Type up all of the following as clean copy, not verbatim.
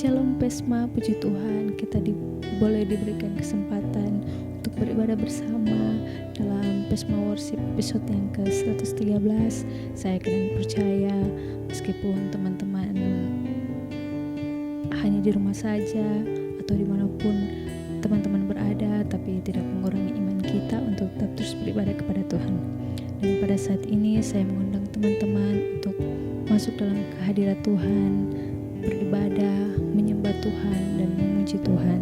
Shalom Pesma, puji Tuhan kita boleh diberikan kesempatan untuk beribadah bersama dalam Pesma Worship episode yang ke-113. Saya akan percaya meskipun teman-teman hanya di rumah saja atau dimanapun teman-teman berada, tapi tidak mengurangi iman kita untuk tetap terus beribadah kepada Tuhan. Dan pada saat ini saya mengundang teman-teman untuk masuk dalam kehadirat Tuhan, beribadah, menyembah Tuhan dan memuji Tuhan.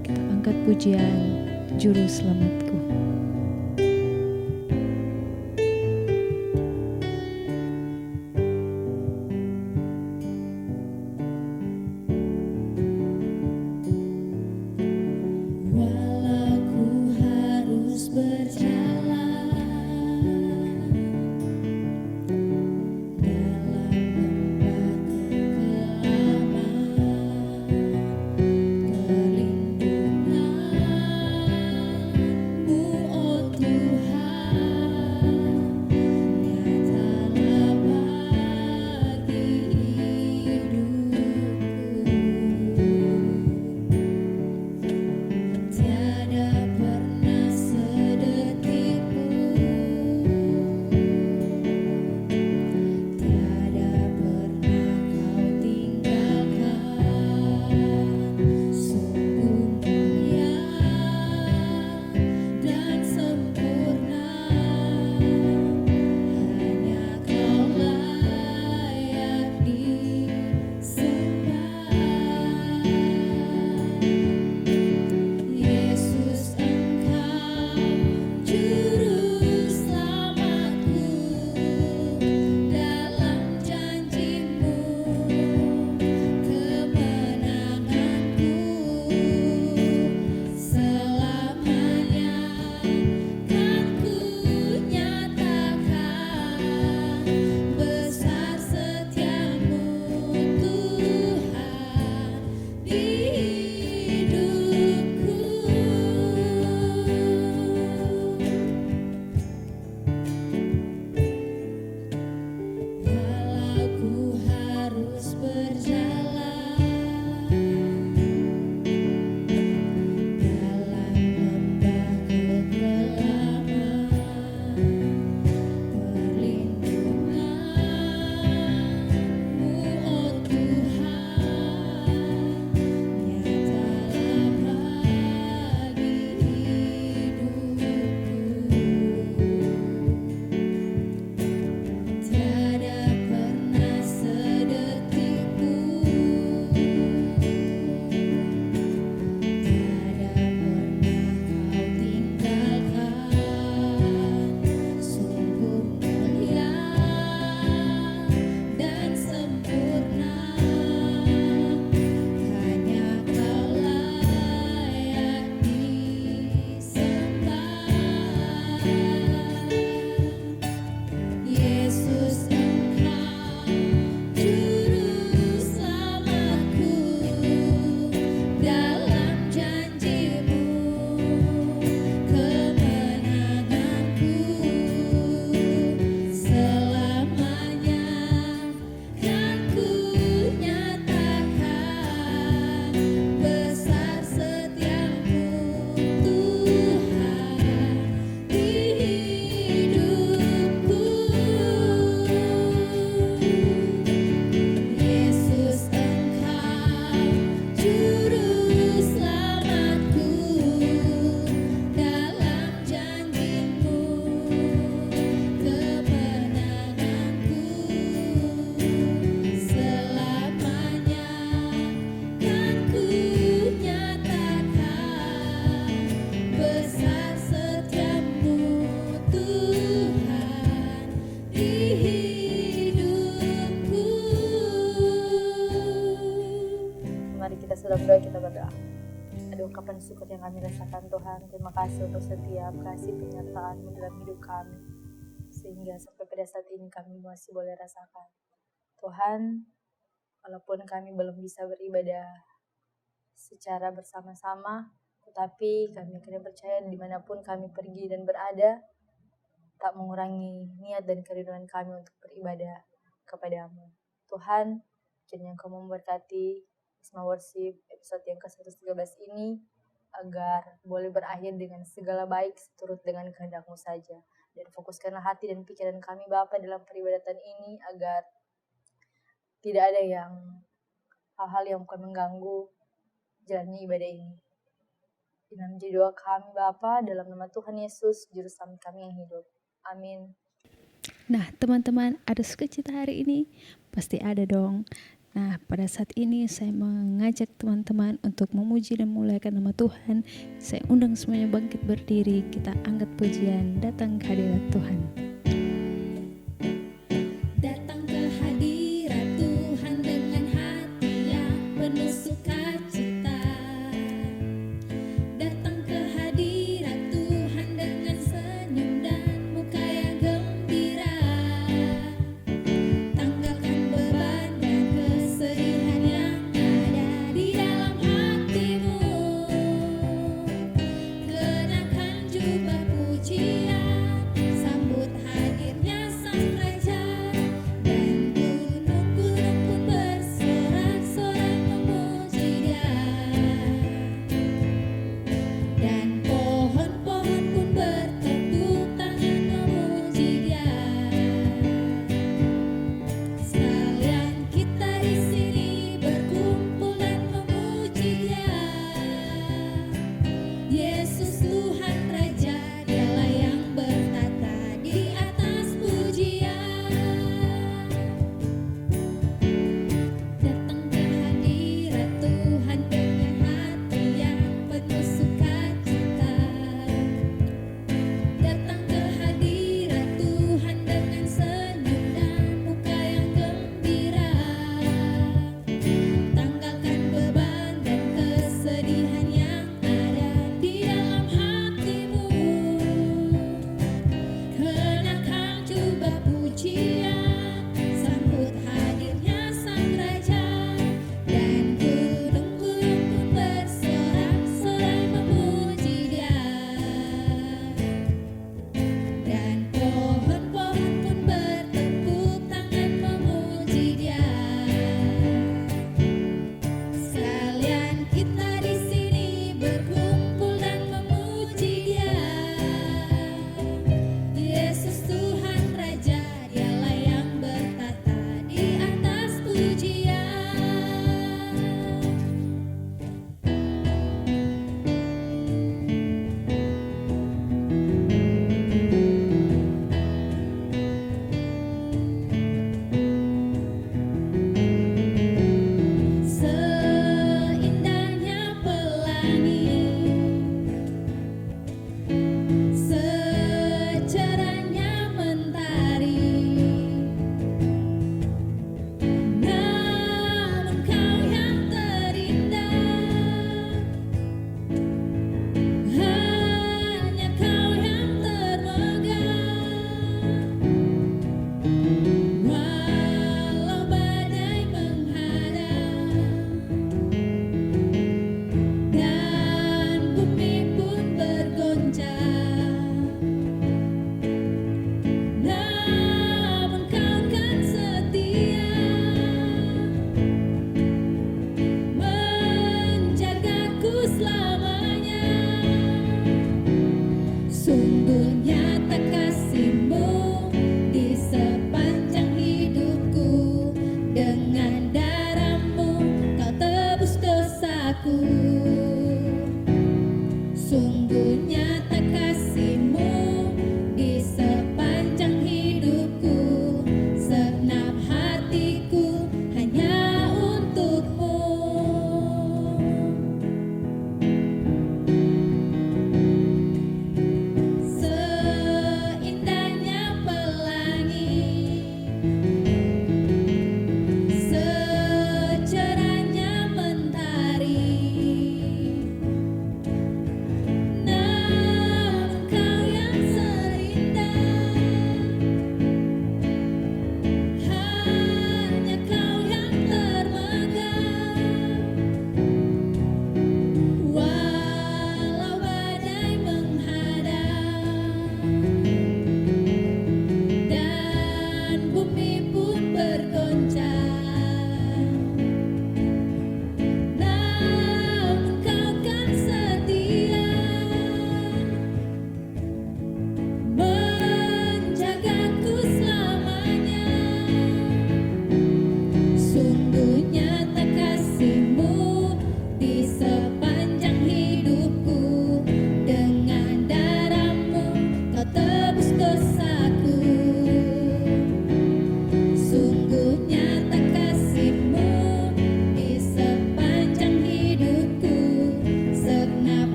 Kita angkat pujian Juru Selamatku. Kita berdoa. Ada ungkapan syukur yang kami rasakan Tuhan. Terima kasih untuk setiap kasih penyertaan-Mu dalam hidup kami, sehingga sampai pada saat ini kami masih boleh rasakan. Tuhan, walaupun kami belum bisa beribadah secara bersama-sama, tetapi kami akan percaya dimanapun kami pergi dan berada, tak mengurangi niat dan kerinduan kami untuk beribadah kepada-Mu. Tuhan, kiranya Engkau memberkati Isma Worship episode yang ke-113 ini, agar boleh berakhir dengan segala baik seturut dengan kehendak-Mu saja. Dan fokuskanlah hati dan pikiran kami Bapa dalam peribadatan ini, agar tidak ada hal-hal yang bukan mengganggu jalannya ibadah ini. Dalam jadi doa kami Bapa, dalam nama Tuhan Yesus, Juru Selamat kami yang hidup. Amin. Nah, teman-teman, ada sukacita hari ini? Pasti ada dong. Nah, pada saat ini saya mengajak teman-teman untuk memuji dan memuliakan nama Tuhan. Saya undang semuanya bangkit berdiri, kita angkat pujian, datang ke hadirat Tuhan. Datang ke hadirat Tuhan dengan hati yang penuh sukacita. Datang ke hadirat Tuhan dengan senyum dan muka yang gembira. Tanggalkan beban dan kesedihan yang ada di dalam hatimu. Kenakan jubah pujian, sambut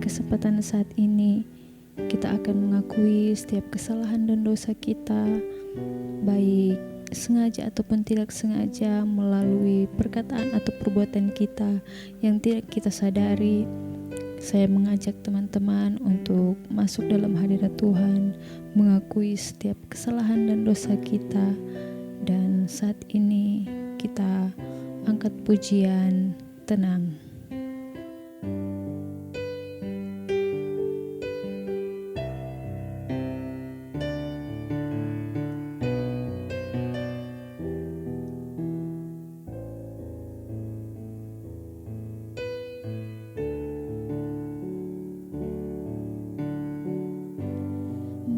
kesempatan saat ini kita akan mengakui setiap kesalahan dan dosa kita, baik sengaja ataupun tidak sengaja, melalui perkataan atau perbuatan kita yang tidak kita sadari. Saya mengajak teman-teman untuk masuk dalam hadirat Tuhan, mengakui setiap kesalahan dan dosa kita, dan saat ini kita angkat pujian tenang.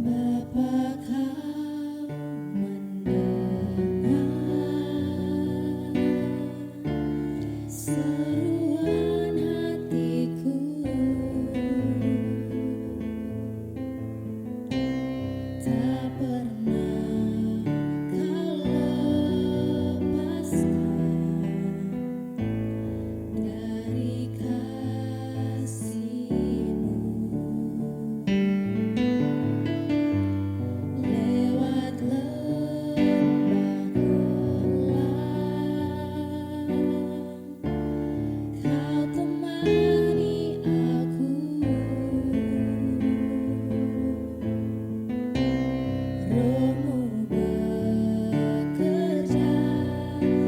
Bapa kau mendengar seruan hatiku, tak pernah kau lepaskan dari kasih-Mu. Lewat lembah gelap, kau temani aku. Roh-Mu bekerja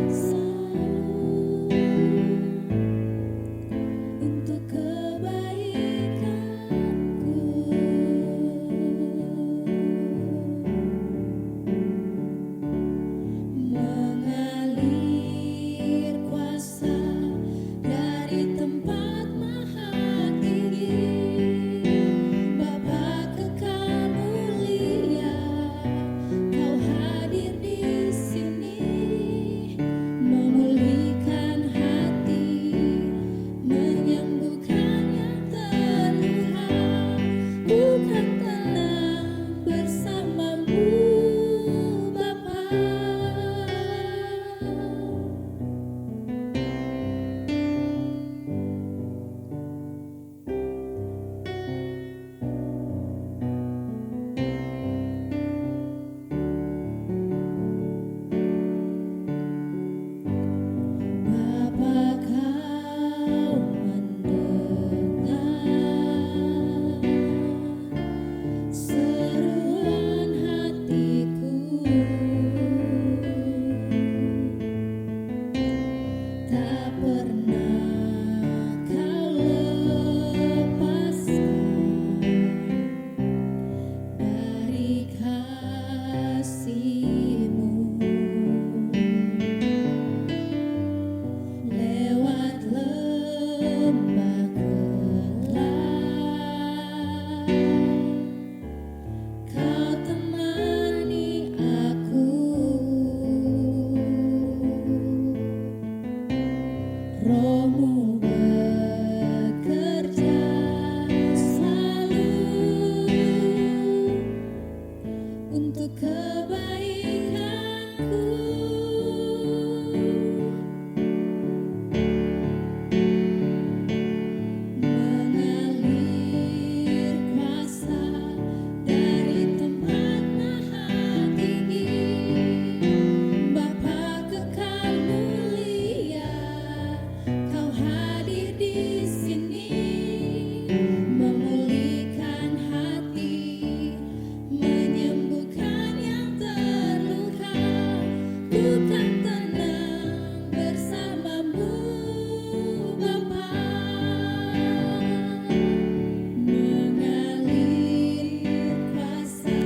selalu untuk kebaikanku. Mengalir kuasa dari tempat maha tinggi, Bapa kekal mulia, kau hadir di sini, memulihkan hati, menyembuhkan yang terluka. Bukan tenang bersamamu, Bapa. Bapa kau mendengar seruan hatiku, tak pernah kau lepaskan dari kasih-Mu. Lewat lembah gelap, kau temani aku. Roh-Mu bekerja selalu untuk kebaikanku. Mengalir kuasa dari tempat maha tinggi, Bapa kekal mulia, kau hadir di sini, memulihkan hati, menyembuhkan yang terluka. Bukan tenang bersamamu, Bapa. Mengalir kuasa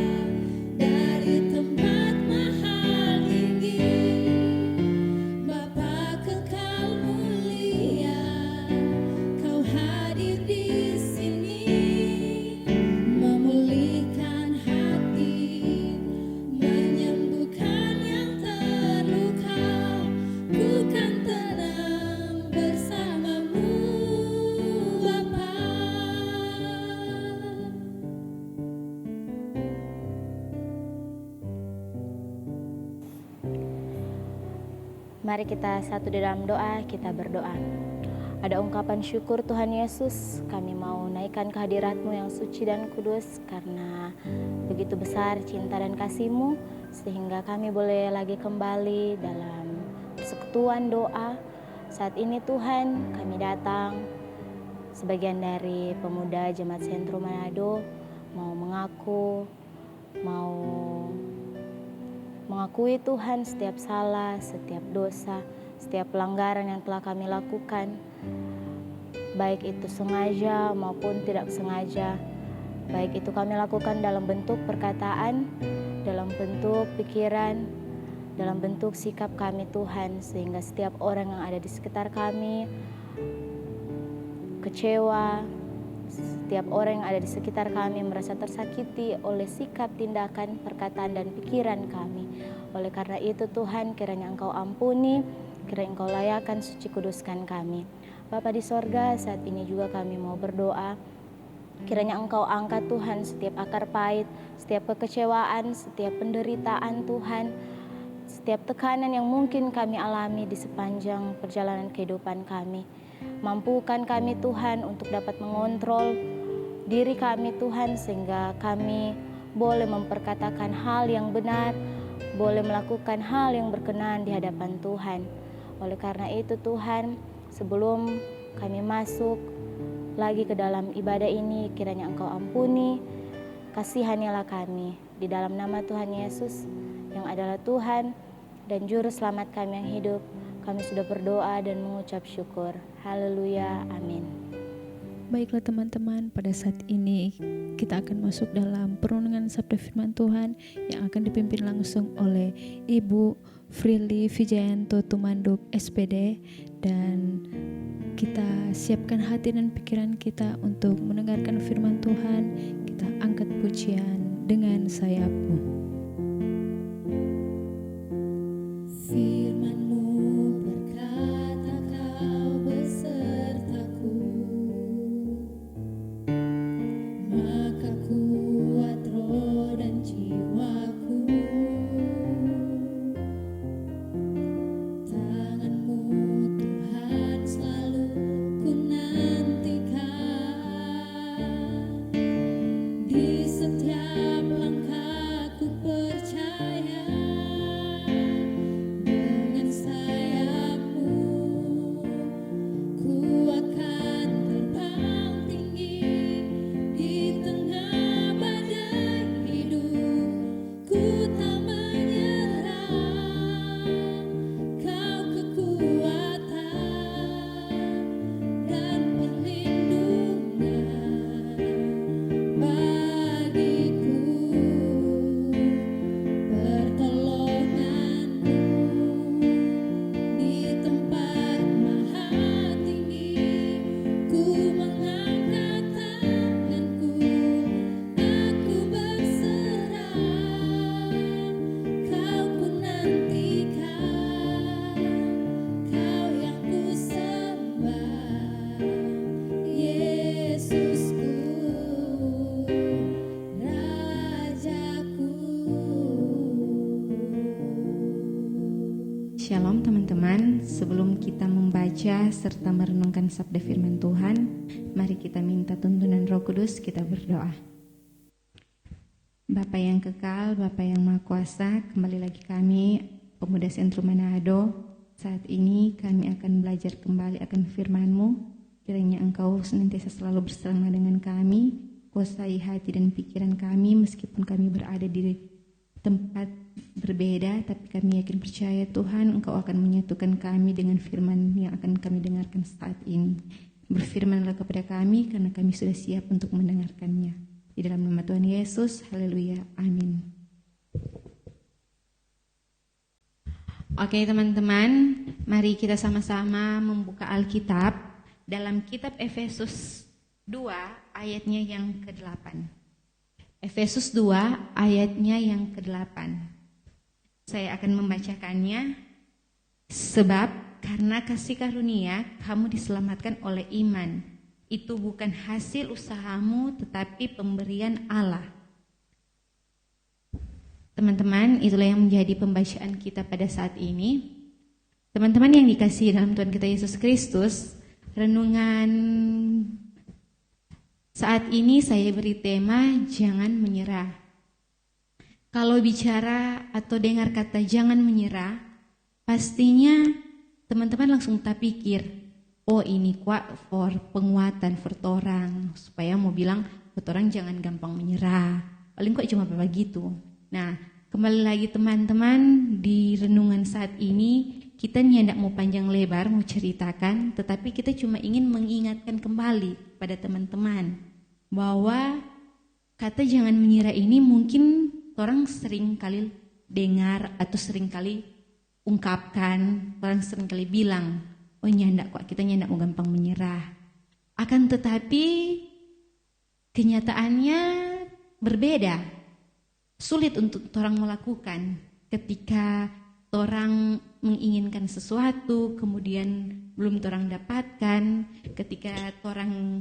dari tempat maha tinggi, Bapa kekal mulia, kau hadir di sini, memulihkan hati, menyembuhkan yang terluka. Bukan tenang bersamamu, Bapa. Mari kita satu di dalam doa, kita berdoa. Ada ungkapan syukur Tuhan Yesus, kami mau naikkan kehadirat-Mu yang suci dan kudus karena begitu besar cinta dan kasih-Mu sehingga kami boleh lagi kembali dalam persekutuan doa. Saat ini Tuhan kami datang sebagian dari pemuda Jemaat Sentrum Manado mau mengakui Tuhan setiap salah, setiap dosa, setiap pelanggaran yang telah kami lakukan, baik itu sengaja maupun tidak sengaja, baik itu kami lakukan dalam bentuk perkataan, dalam bentuk pikiran, dalam bentuk sikap kami Tuhan, sehingga setiap orang yang ada di sekitar kami kecewa, setiap orang yang ada di sekitar kami merasa tersakiti oleh sikap, tindakan, perkataan, dan pikiran kami. Oleh karena itu Tuhan, kiranya Engkau ampuni, kiranya Engkau layakan, suci kuduskan kami. Bapa di sorga, saat ini juga kami mau berdoa, kiranya Engkau angkat Tuhan setiap akar pahit, setiap kekecewaan, setiap penderitaan Tuhan, setiap tekanan yang mungkin kami alami di sepanjang perjalanan kehidupan kami. Mampukan kami Tuhan untuk dapat mengontrol diri kami Tuhan, sehingga kami boleh memperkatakan hal yang benar, boleh melakukan hal yang berkenan di hadapan Tuhan. Oleh karena itu Tuhan, sebelum kami masuk lagi ke dalam ibadah ini, kiranya Engkau ampuni, kasihanilah kami. Di dalam nama Tuhan Yesus yang adalah Tuhan dan Juru Selamat kami yang hidup, kami sudah berdoa dan mengucap syukur. Haleluya, amin. Baiklah teman-teman, pada saat ini kita akan masuk dalam perenungan sabda firman Tuhan yang akan dipimpin langsung oleh Ibu Frili Vijayanto Tumanduk SPD, dan kita siapkan hati dan pikiran kita untuk mendengarkan firman Tuhan. Kita angkat pujian dengan sayap-Mu. Firman-Mu berkata Kau besertaku, maka kuat roh dan jiwaku. Tangan-Mu Tuhan selalu ku nantikan, di setiap langkahku percaya. Dengan sayap-Mu ku akan terbang tinggi di tengah badai hidup. Ku tak menyerah, Kau kekuatan dan perlindungan bagiku. Pertolongan-Mu di tempat maha tinggi, ku mengangkat tanganku, aku berserah. Kau ku nantikan, Kau yang ku sembah, Yesusku, Rajaku. Shalom teman-teman, sebelum kita membaca serta merenungkan sabda firman Tuhan, mari kita minta tuntunan Roh Kudus, kita berdoa. Bapa yang kekal, Bapa yang Maha Kuasa, kembali lagi kami, Pemuda Sentrum Manado. Saat ini kami akan belajar kembali akan firman-Mu. Kiranya Engkau senantiasa selalu bersama dengan kami, kuasai hati dan pikiran kami meskipun kami berada di tempat berbeda, tapi kami yakin percaya Tuhan Engkau akan menyatukan kami dengan firman yang akan kami dengarkan saat ini. Berfirmanlah kepada kami karena kami sudah siap untuk mendengarkannya. Di dalam nama Tuhan Yesus, haleluya, amin. Oke teman-teman, mari kita sama-sama membuka Alkitab dalam kitab Efesus 2 ayatnya yang ke-8. Efesus 2 ayatnya yang ke-8. Saya akan membacakannya. Sebab karena kasih karunia kamu diselamatkan oleh iman. Itu bukan hasil usahamu tetapi pemberian Allah. Teman-teman, itulah yang menjadi pembacaan kita pada saat ini. Teman-teman yang dikasihi dalam Tuhan kita Yesus Kristus, Renungan saat ini saya beri tema jangan menyerah. Kalau bicara atau dengar kata jangan menyerah, pastinya teman-teman langsung tak pikir, oh ini kuat for penguatan for torang, supaya mau bilang orang jangan gampang menyerah. Paling kok cuma begitu. Nah, kembali lagi teman-teman, di renungan saat ini kita tidak mau panjang lebar mau ceritakan, tetapi kita cuma ingin mengingatkan kembali pada teman-teman bahwa kata jangan menyerah ini mungkin orang sering kali dengar atau sering kali ungkapkan, orang sering kali bilang, oh nyandak kok, kita nyandak mau gampang menyerah. Akan tetapi kenyataannya berbeda, sulit untuk orang melakukan ketika orang menginginkan sesuatu, kemudian belum orang dapatkan, ketika orang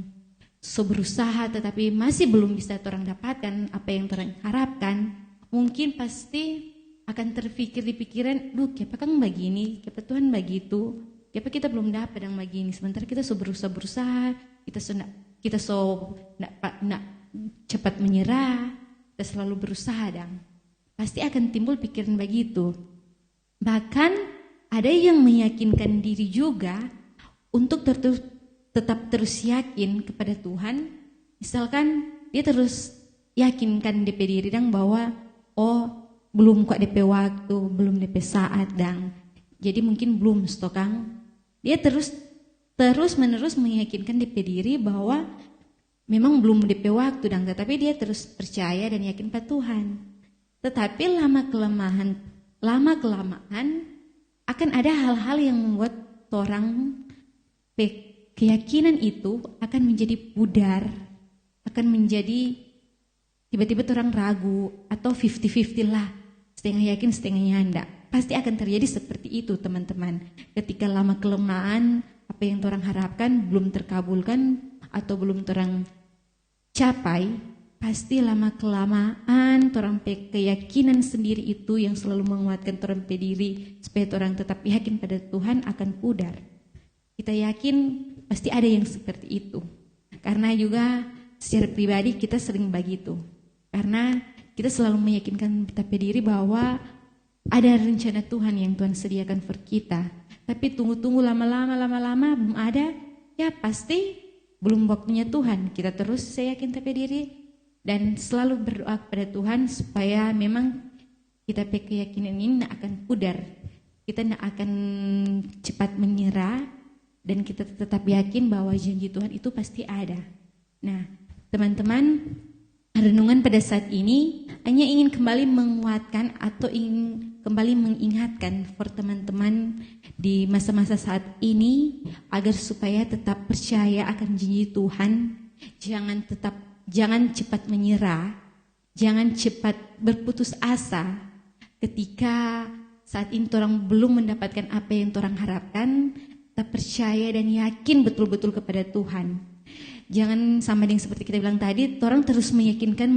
berusaha tetapi masih belum bisa orang dapatkan apa yang orang harapkan, mungkin pasti akan terpikir di pikiran, duh kenapa kan begini, kenapa Tuhan begitu, kenapa kita belum dapat yang begini, sementara kita berusaha, kita nak cepat menyerah, kita selalu berusaha dan pasti akan timbul pikiran begitu. Bahkan ada yang meyakinkan diri juga untuk tetap terus yakin kepada Tuhan. Misalkan dia terus yakinkan DP diri dan bahwa oh belum kok DP waktu, belum DP saat dan jadi mungkin belum stokang. Dia terus menerus meyakinkan DP diri bahwa memang belum DP waktu dan tetapi dia terus percaya dan yakin pada Tuhan. Tetapi lama kelamaan akan ada hal-hal yang membuat orang keyakinan itu akan menjadi pudar, akan menjadi tiba-tiba orang ragu atau 50-50 lah, setengah yakin setengahnya enggak. Pasti akan terjadi seperti itu teman-teman. Ketika lama kelamaan apa yang orang harapkan belum terkabulkan atau belum orang capai, pasti lama kelamaan orang keyakinan sendiri itu yang selalu menguatkan orang diri supaya orang tetap yakin pada Tuhan akan pudar. Kita yakin pasti ada yang seperti itu. Karena juga secara pribadi kita sering begitu. Karena kita selalu meyakinkan diri bahwa ada rencana Tuhan yang Tuhan sediakan for kita. Tapi tunggu lama-lama belum ada, ya pasti belum waktunya Tuhan. Kita terus saya yakin diri dan selalu berdoa kepada Tuhan supaya memang kita keyakinan ini tidak akan pudar. Kita tidak akan cepat menyerah dan kita tetap yakin bahwa janji Tuhan itu pasti ada. Nah, teman-teman, renungan pada saat ini hanya ingin kembali menguatkan atau ingin kembali mengingatkan for teman-teman di masa-masa saat ini agar supaya tetap percaya akan janji Tuhan, jangan cepat menyerah, jangan cepat berputus asa ketika saat ini orang belum mendapatkan apa yang orang harapkan. Tetap percaya dan yakin betul-betul kepada Tuhan. Jangan sama dengan seperti kita bilang tadi, orang terus meyakinkan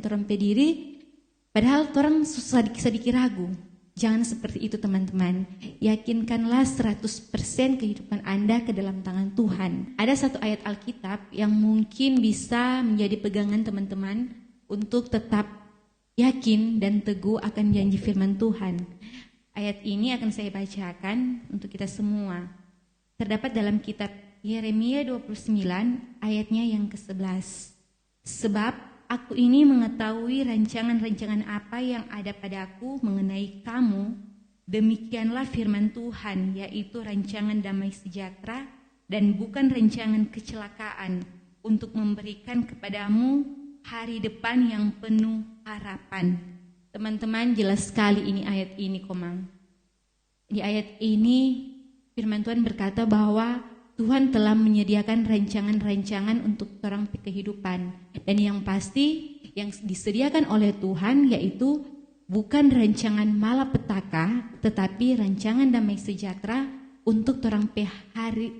orang diri, padahal orang sedikit ragu. Jangan seperti itu teman-teman. Yakinkanlah 100% kehidupan Anda ke dalam tangan Tuhan. Ada satu ayat Alkitab yang mungkin bisa menjadi pegangan teman-teman untuk tetap yakin dan teguh akan janji firman Tuhan. Ayat ini akan saya bacakan untuk kita semua. Terdapat dalam kitab Yeremia 29 ayatnya yang ke-11. Sebab aku ini mengetahui rancangan-rancangan apa yang ada padaku mengenai kamu, demikianlah firman Tuhan, yaitu rancangan damai sejahtera dan bukan rancangan kecelakaan, untuk memberikan kepadamu hari depan yang penuh harapan. Teman-teman, jelas sekali ini ayat ini komang. Di ayat ini firman Tuhan berkata bahwa Tuhan telah menyediakan rancangan-rancangan untuk orang kehidupan. Dan yang pasti yang disediakan oleh Tuhan yaitu bukan rancangan malapetaka, tetapi rancangan damai sejahtera untuk orang hari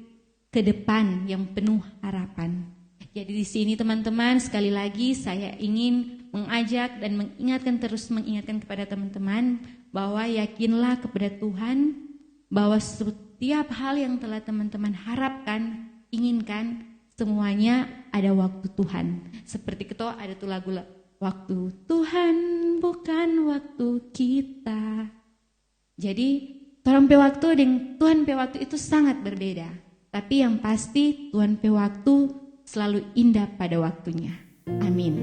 ke depan yang penuh harapan. Jadi di sini teman-teman, sekali lagi saya ingin mengajak dan mengingatkan kepada teman-teman bahwa yakinlah kepada Tuhan bahwa setiap hal yang telah teman-teman harapkan inginkan semuanya ada waktu Tuhan. Seperti kita ada tuh lagu waktu Tuhan bukan waktu kita. Jadi Tuhan pe waktu dengan Tuhan pe waktu itu sangat berbeda. Tapi yang pasti Tuhan pe waktu selalu indah pada waktunya. Amin.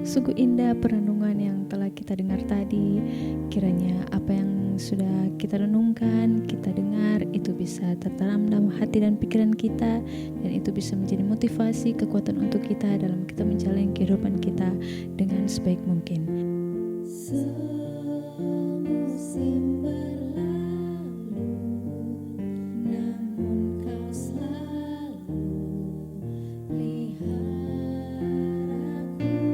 Sungguh indah perenungan yang telah kita dengar tadi. Kiranya apa yang sudah kita renungkan, kita dengar, itu bisa tertanam dalam hati dan pikiran kita, dan itu bisa menjadi motivasi, kekuatan untuk kita dalam kita menjalani kehidupan kita dengan sebaik mungkin. Semusim berlalu, namun kau selalu pelihara aku.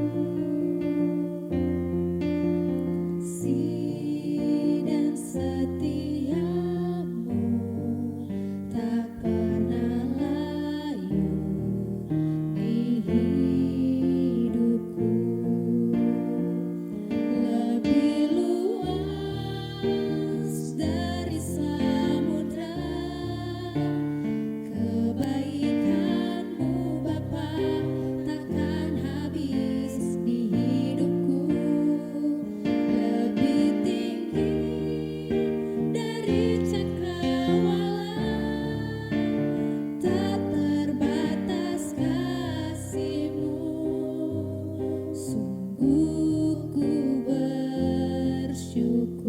Kasih dan setiamu tak pernah layu di hidupku. Lebih luas dari samudra, kebaikanmu Bapa takkan habis di hidupku. Lebih tinggi dari cakrawala, tak terbatas kasih-Mu. Sungguh ku bersyukur.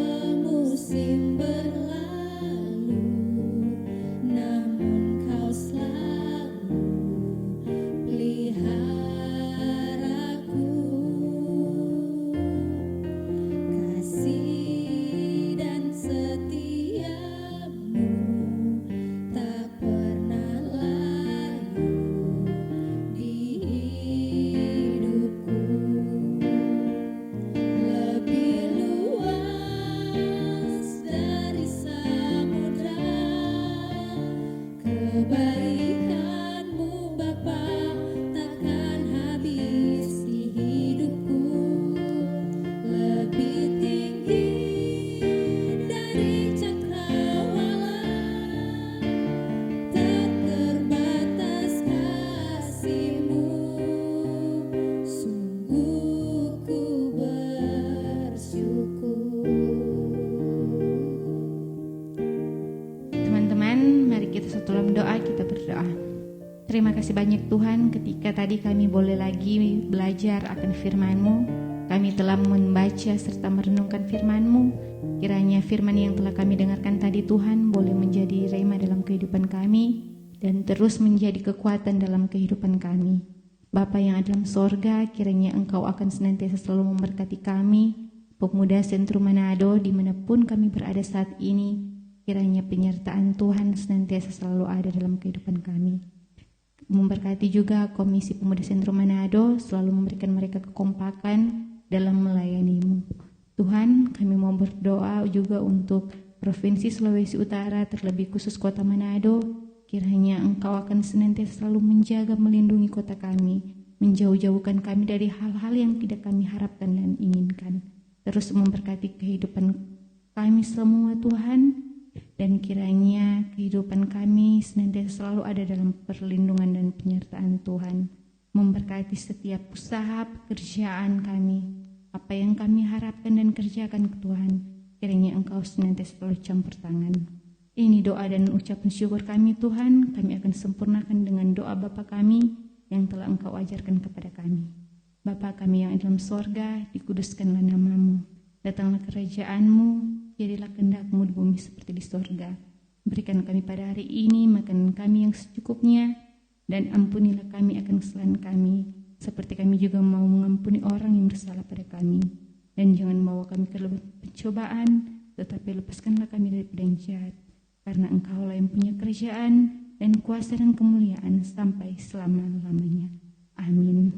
Semusim berlalu, namun kau selalu peliharaku. Kasih dan setiamu tak pernah layu di hidupku. Lebih luas dari samudra, kebaikanmu Bapa takkan habis di hidupku. Lebih tinggi dari cakrawala, tak terbatas kasih-Mu. Sungguh ku bersyukur. Teman-teman, mari kita satu dalam doa, kita berdoa. Terima kasih banyak Tuhan, ketika tadi kami boleh lagi belajar akan firman-Mu. Kami telah membaca serta merenungkan firman-Mu. Kiranya firman yang telah kami dengarkan tadi Tuhan boleh menjadi rema dalam kehidupan kami dan terus menjadi kekuatan dalam kehidupan kami. Bapa yang ada dalam sorga, kiranya Engkau akan senantiasa selalu memberkati kami, pemuda Sentrum Manado dimanapun kami berada saat ini. Kiranya penyertaan Tuhan senantiasa selalu ada dalam kehidupan kami. Memberkati juga Komisi Pemuda Sentrum Manado, selalu memberikan mereka kekompakan dalam melayani-Mu. Tuhan, kami mau berdoa juga untuk Provinsi Sulawesi Utara, terlebih khusus Kota Manado. Kiranya Engkau akan senantiasa selalu menjaga, melindungi kota kami, menjauh-jauhkan kami dari hal-hal yang tidak kami harapkan dan inginkan. Terus memberkati kehidupan kami semua Tuhan, dan kiranya kehidupan kami senantiasa selalu ada dalam perlindungan dan penyertaan Tuhan. Memberkati setiap usaha pekerjaan kami, apa yang kami harapkan dan kerjakan ke Tuhan, kiranya Engkau senantiasa selalu campur tangan. Ini doa dan ucapan syukur kami Tuhan, kami akan sempurnakan dengan doa Bapa kami yang telah Engkau ajarkan kepada kami. Bapa kami yang ada dalam sorga, dikuduskanlah nama-Mu. Datanglah kerajaan-Mu, jadilah kehendak-Mu di bumi seperti di sorga. Berikan kami pada hari ini makanan kami yang secukupnya, dan ampunilah kami akan kesalahan kami, seperti kami juga mau mengampuni orang yang bersalah pada kami. Dan jangan membawa kami ke dalam pencobaan, tetapi lepaskanlah kami daripada yang jahat. Karena Engkaulah yang punya kerajaan dan kuasa dan kemuliaan sampai selama-lamanya. Amin.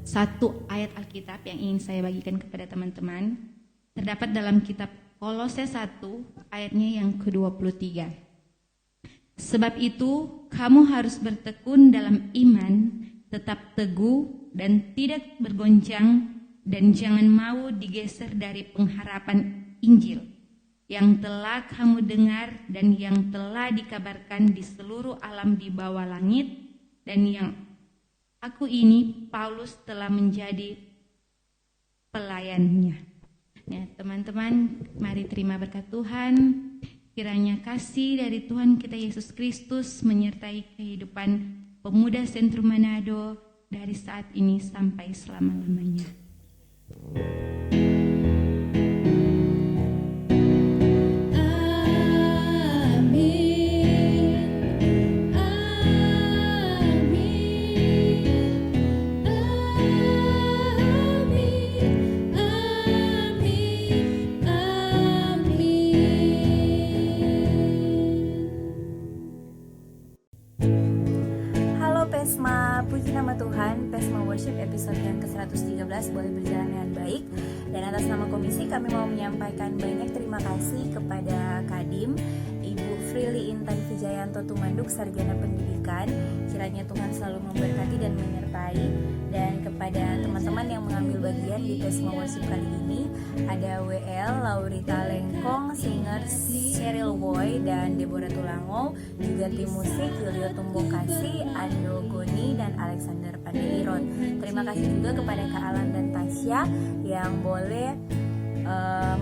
satu ayat Alkitab yang ingin saya bagikan kepada teman-teman. Terdapat dalam kitab Kolose 1 ayatnya yang ke-23. Sebab itu kamu harus bertekun dalam iman, tetap teguh dan tidak bergoncang, dan jangan mau digeser dari pengharapan Injil yang telah kamu dengar dan yang telah dikabarkan di seluruh alam di bawah langit, dan yang aku ini, Paulus, telah menjadi pelayannya. Ya, teman-teman, mari terima berkat Tuhan. Kiranya kasih dari Tuhan kita Yesus Kristus menyertai kehidupan pemuda Sentrum Manado dari saat ini sampai selama-lamanya. Pesma, puji nama Tuhan. Pesma Worship episode yang ke-113 boleh berjalan dengan baik. Dan atas nama komisi kami mau menyampaikan banyak terima kasih kepada Kadim Ibu Frili Intan Vijayanto Tumanduk, Sarjana Pendidikan. Kiranya Tuhan selalu memberkati dan menyertai. Dan kepada teman-teman yang mengambil bagian di Pesma Worship kali ini, ada WL, Laurita Lengkong, Singers Cheryl Boy dan Deborah Tulango, juga tim musik Yulio Tumbokasi, Ando Goni dan Alexander Pandeiron. Terima kasih juga kepada Kak Alan dan Tasya yang boleh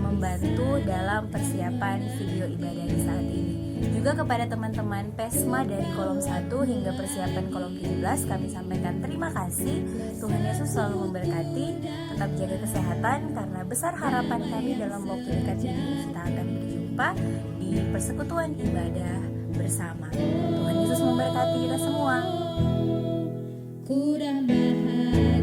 membantu dalam persiapan video ibadah di saat ini. Juga kepada teman-teman Pesma dari kolom 1 hingga persiapan kolom 17, kami sampaikan terima kasih. Tuhan Yesus selalu memberkati. Tetap jaga kesehatan, karena besar harapan kami dalam waktu dekat ini kita akan berjumpa di persekutuan ibadah bersama. Tuhan Yesus memberkati kita semua. Ku dah bahagia.